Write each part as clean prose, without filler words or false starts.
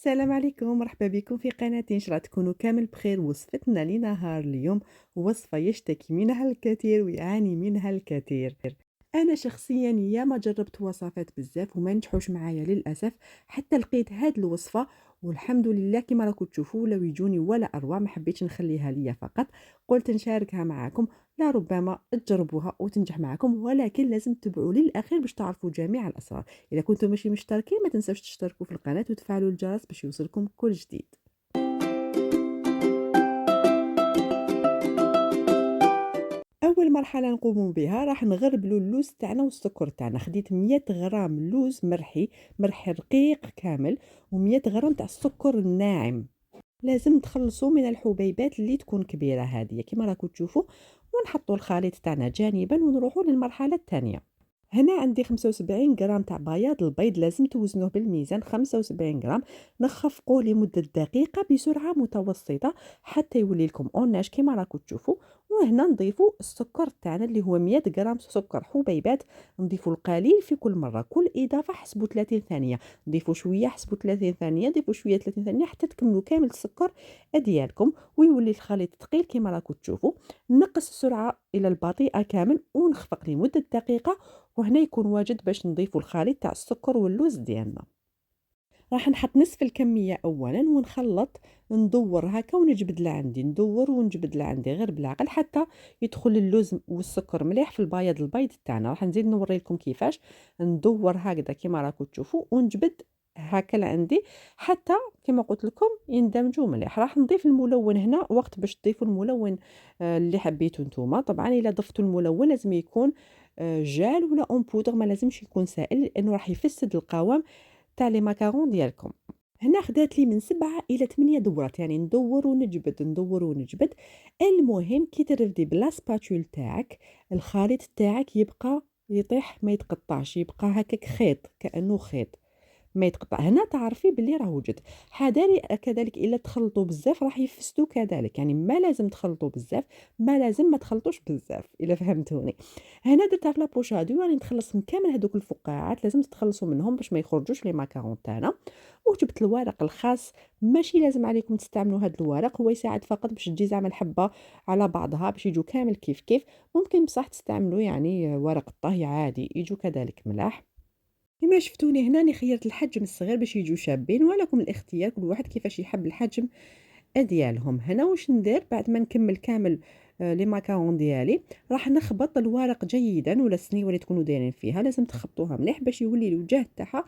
السلام عليكم، مرحبا بكم في قناتي. إن شاء الله تكونوا كامل بخير. وصفتنا لنهار اليوم وصفة يشتكي منها الكثير ويعاني منها الكثير. أنا شخصيا ياما جربت وصفات بزاف وما نجحوش معايا للأسف، حتى لقيت هاد الوصفة والحمد لله كما راكم تشوفوا ولاو يجوني ولا أروع. ما حبيتش نخليها ليا فقط، قلت نشاركها معكم، لا ربما تجربوها وتنجح معكم، ولكن لازم تتبعوا للأخير باش تعرفوا جميع الأسرار. إذا كنتم ماشي مشتركين ما تنساوش تشتركوا في القناة وتفعلوا الجرس باش يوصلكم كل جديد. أول مرحلة نقوم بها راح نغربلو اللوز تاعنا والسكر تاعنا. خديت 100 غرام لوز مرحي رقيق كامل و100 غرام تاع السكر الناعم. لازم نتخلصوا من الحبيبات اللي تكون كبيرة هذه كما راكم تشوفوا، ونحطوا الخليط تاعنا جانبا ونروحوا للمرحلة الثانية. هنا عندي 75 غرام تاع بياض البيض، لازم توزنوه بالميزان 75 غرام. نخفقوه لمدة دقيقة بسرعة متوسطة حتى يولي لكم اوناج كما راكم تشوفوا. وهنا نضيفوا السكر تاعنا اللي هو 100 غرام سكر حبيبات. نضيفوا القليل في كل مرة، كل إضافة حسبوا 30 ثانية. ضيفوا شوية حسبوا 30 ثانية، ضيفوا شوية 30 ثانية حتى تكملوا كامل السكر ديالكم ويولي الخليط ثقيل كما راكم تشوفوا. نقص السرعة إلى البطيئة كامل ونخفق لمدة دقيقة، وهنا يكون واجد باش نضيفوا الخليط تاع السكر واللوز ديالنا. راح نحط نصف الكمية أولا ونخلط، ندور هكا ونجبد لعندي، ندور ونجبد لعندي غير بالعقل حتى يدخل اللوز والسكر مليح في البيض تاعنا. راح نزيد نوري لكم كيفاش ندور هكذا كما راكم تشوفوا ونجبد هكا لعندي حتى كما قلت لكم يندمجوا مليح. راح نضيف الملون هنا وقت باش تضيفوا الملون اللي حبيتوا نتوما. طبعا الا ضفتوا الملون لازم يكون جال ولا اون بودر، ما لازمش يكون سائل لانه راح يفسد القوام تاع لي ماكارون ديالكم. هنا خدات لي من 7 إلى 8 دورات، يعني ندور ونجبد ندور ونجبد. المهم كي ترفدي بلا سباتول تاعك الخليط تاعك يبقى يطيح ما يتقطعش، يبقى هكاك خيط كأنه خيط ما يتقطع. هنا تعرفي باللي راه وجد. حذاري كذلك الا تخلطوا بزاف راح يفسدوا كذلك، يعني ما لازم تخلطوا بزاف، ما لازم ما تخلطوش بزاف الا فهمتوني. هنا درتها في لابوشادو راني نتخلص من كامل هذوك الفقاعات، لازم تتخلصوا منهم باش ما يخرجوش لي ماكارون تاعنا. وجبت الورق الخاص، ماشي لازم عليكم تستعملوا هذا الورق، هو يساعد فقط باش تجي زعما الحبه على بعضها باش يجوا كامل كيف كيف. ممكن بصح تستعملوا يعني ورق الطهي عادي يجوا كذلك ملاح. كما شفتوني هنا راني خيرت الحجم الصغير باش يجوا شابين، ولكم الاختيار كل واحد كيفاش يحب الحجم ديالهم. هنا واش ندير بعد ما نكمل كامل لي ماكارون ديالي، راح نخبط الورق جيدا ولا السنيوه اللي تكونوا دايرين فيها لازم تخبطوها مليح باش يولي الوجه تاعها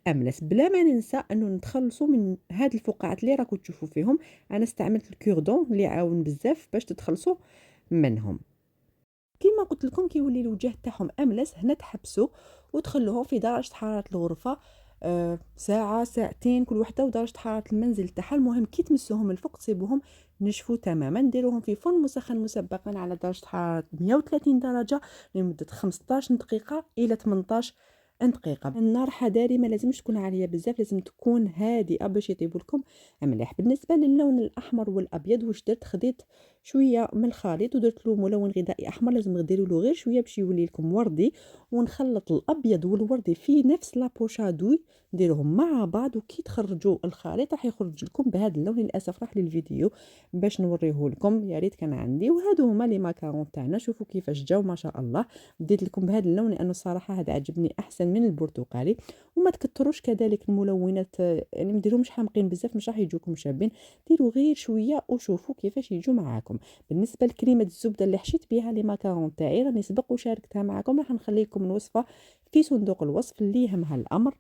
املس، بلا ما ننسى انه نتخلصوا من هاد الفقاعات اللي راكم تشوفوا فيهم. انا استعملت الكوردون اللي عاون بزاف باش تتخلصوا منهم. كيما قلت لكم كيولي الوجه تاعهم املس، هنا تحبسوا وتخلوهم في درجه حراره الغرفه ساعه ساعتين كل وحده ودرجه حراره المنزل تاعها. المهم كي تمسوهم الفوق تسيبوهم نشفوا تماما. ديروهم في فرن مسخن مسبقا على درجه حراره 130 درجه لمده 15 دقيقه الى 18 دقيقه. النار حذاري ما لازمش تكون عاليه بزاف، لازم تكون هادئه باش يطيبوا لكم مليح. بالنسبه للون الاحمر والابيض واش درت، خديت شويه من الخليط ودرت له ملون غذائي احمر، لازم ديروا له غير شويه باش يولي لكم وردي. ونخلط الابيض والوردي في نفس لابوشادوي، نديرهم مع بعض وكي تخرجوا الخليط راح يخرج لكم بهذا اللون. للاسف راح للفيديو باش نوريه لكم، يا ريت كان عندي. وهادو هما لي ماكارون تاعنا، شوفوا كيفاش جاو ما شاء الله. بديت لكم بهذا اللون لانه الصراحه هذا عجبني احسن من البرتقالي. وما تكتروش كذلك الملونات، يعني ما ديروهمش حامقين بزاف مش راح يجوكم شابين، ديروا غير شويه وشوفوا كيفاش يجوا معاكم. بالنسبه لكريمه الزبده اللي حشيت بها لي ماكارون تاعي راني سبق وشاركتها معكم، راح نخلي لكم الوصفه في صندوق الوصف اللي يهمها الامر.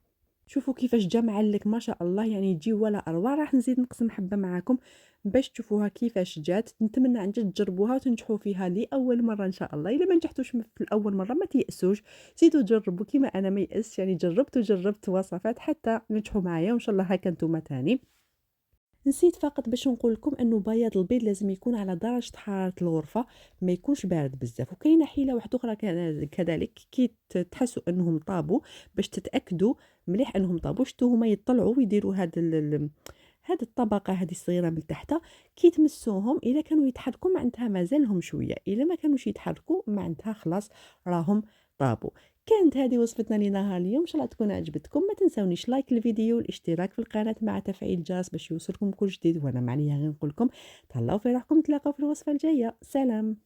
شوفوا كيفاش جا معلك ما شاء الله، يعني يجي ولا اروع. راح نزيد نقسم حبه معكم باش تشوفوها كيفاش جات. نتمنى عن جد تجربوها وتنجحوا فيها لاول مره ان شاء الله. الا ما نجحتوش في الاول مره ما تيأسوش، زيدوا جربوا كيما انا ما يأس، يعني جربت وصفات حتى نجحوا معايا وان شاء الله هكا نتوما تاني. نسيت فقط باش نقول لكم انه بياض البيض لازم يكون على درجه حراره الغرفه، ما يكونش بارد بزاف. وكاينه حيله واحده اخرى كذلك كي تحسوا انهم طابوا باش تتاكدوا مليح انهم طابوا، شتو هما يطلعوا ويديروا هاد الطبقه هذه الصغيره من تحت. كي تمسوهم اذا كانوا يتحركوا معناتها مازالهم شويه، اذا ما كانوش يتحركوا معناتها خلاص راهم طابوا. كانت هذه وصفتنا لنهار اليوم، إن شاء الله تكون عجبتكم. ما تنساونيش لايك الفيديو والاشتراك في القناة مع تفعيل الجرس باش يوصلكم كل جديد، وأنا معنيها غير نقول لكم تهلاو في روحكم، نتلاقاو في الوصفة الجاية، سلام.